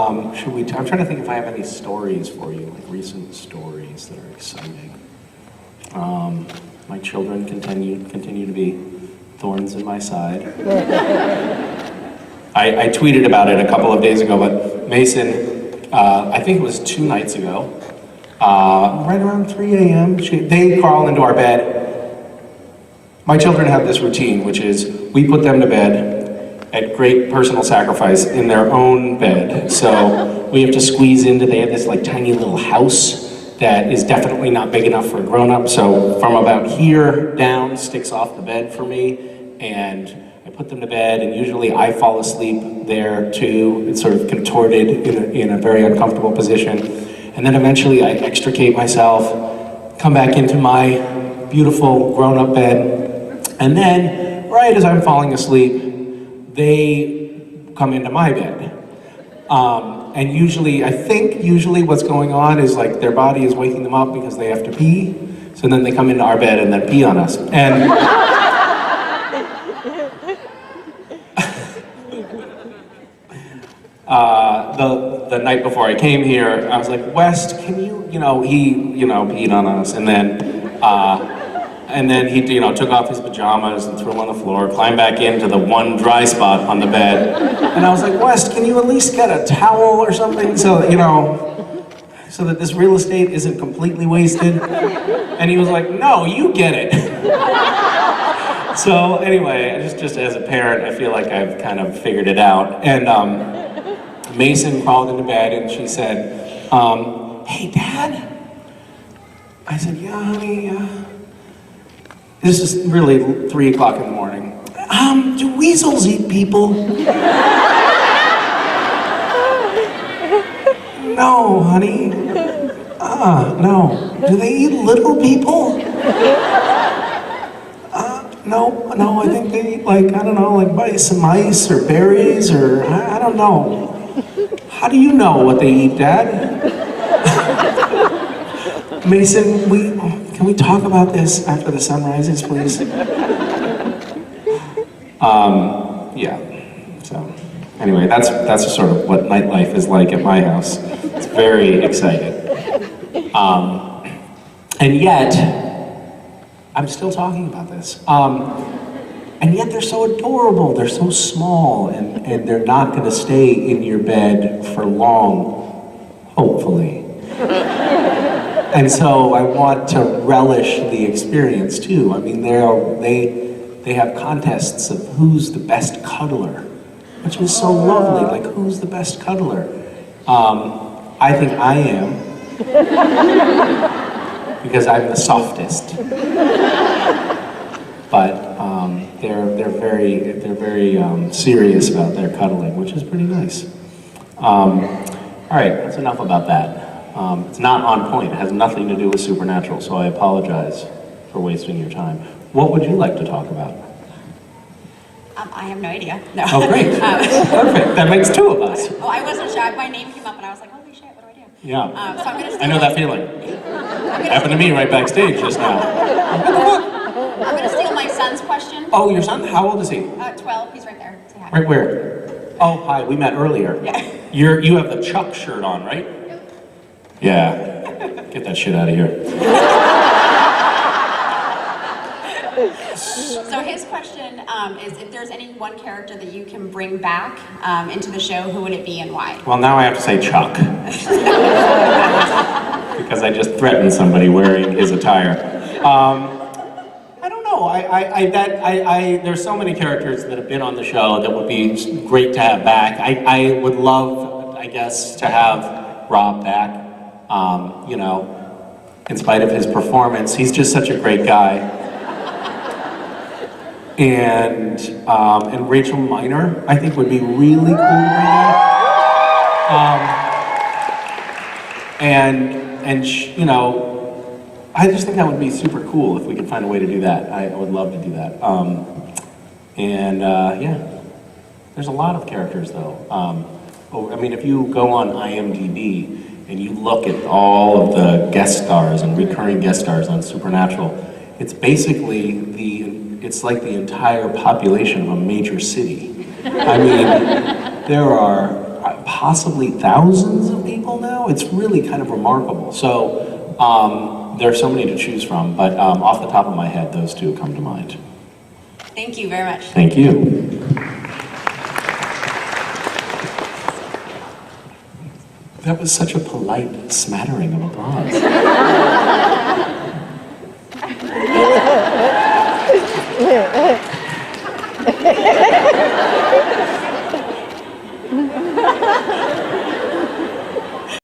I'm trying to think if I have any stories for you, like recent stories that are exciting. My children continue to be thorns in my side. I tweeted about it a couple of days ago, but Mason, I think it was 2 nights ago, right around 3 a.m., they crawl into our bed. My children have this routine, which is we put them to bed at great personal sacrifice in their own bed. So we have to squeeze into, they have this like tiny little house that is definitely not big enough for a grown-up. So from about here down sticks off the bed for me, and I put them to bed, and usually I fall asleep there too. It's sort of contorted in a very uncomfortable position. And then eventually I extricate myself, come back into my beautiful grown-up bed, and then right as I'm falling asleep, they come into my bed. And I think usually what's going on is like their body is waking them up because they have to pee, so then they come into our bed and then pee on us. And the night before I came here, I was like, West, can he peed on us, and then he took off his pajamas and threw them on the floor, climbed back into the one dry spot on the bed, and I was like, West, can you at least get a towel or something so that this real estate isn't completely wasted? And he was like, no, you get it. So anyway, just as a parent, I feel like I've kind of figured it out. And Mason crawled into bed and she said, hey, Dad? I said, yeah, honey, This is really 3 o'clock in the morning. Do weasels eat people? No, honey. No. Do they eat little people? No, I think they eat some mice or berries or, I don't know. How do you know what they eat, Dad? Mason, can we talk about this after the sun rises, please? Yeah. So, anyway, that's sort of what nightlife is like at my house. It's very exciting. And yet, I'm still talking about this. And yet they're so adorable, they're so small, and they're not gonna stay in your bed for long, hopefully. And so I want to relish the experience too. I mean, they have contests of who's the best cuddler, which is so lovely, like who's the best cuddler? I think I am, because I'm the softest. But they're very serious about their cuddling, which is pretty nice. All right, that's enough about that. It's not on point. It has nothing to do with Supernatural, so I apologize for wasting your time. What would you like to talk about? I have no idea. No. Oh, great. Perfect. That makes 2 of us. Oh, I wasn't sure. My name came up and I was like, holy shit, what do I do? Yeah. So I'm gonna I know that feeling. Happened to me right backstage just now. I'm going to steal my son's question. Oh, your son? How old is he? 12. He's right there. Say hi. Right where? Oh, hi. We met earlier. Yeah. You have the Chuck shirt on, right? Yeah. Get that shit out of here. So his question is if there's any one character that you can bring back into the show, who would it be and why? Well, now I have to say Chuck. Because I just threatened somebody wearing his attire. I don't know. There's so many characters that have been on the show that would be great to have back. I would love, I guess, to have Rob back. In spite of his performance, he's just such a great guy. And Rachel Miner, I think, would be really cool right now. I just think that would be super cool if we could find a way to do that. I would love to do that. Yeah, there's a lot of characters though. If you go on IMDb and you look at all of the guest stars and recurring guest stars on Supernatural, it's basically it's like the entire population of a major city. I mean, there are possibly thousands of people now. It's really kind of remarkable. So there are so many to choose from, but off the top of my head, those two come to mind. Thank you very much. Thank you. That was such a polite smattering of applause.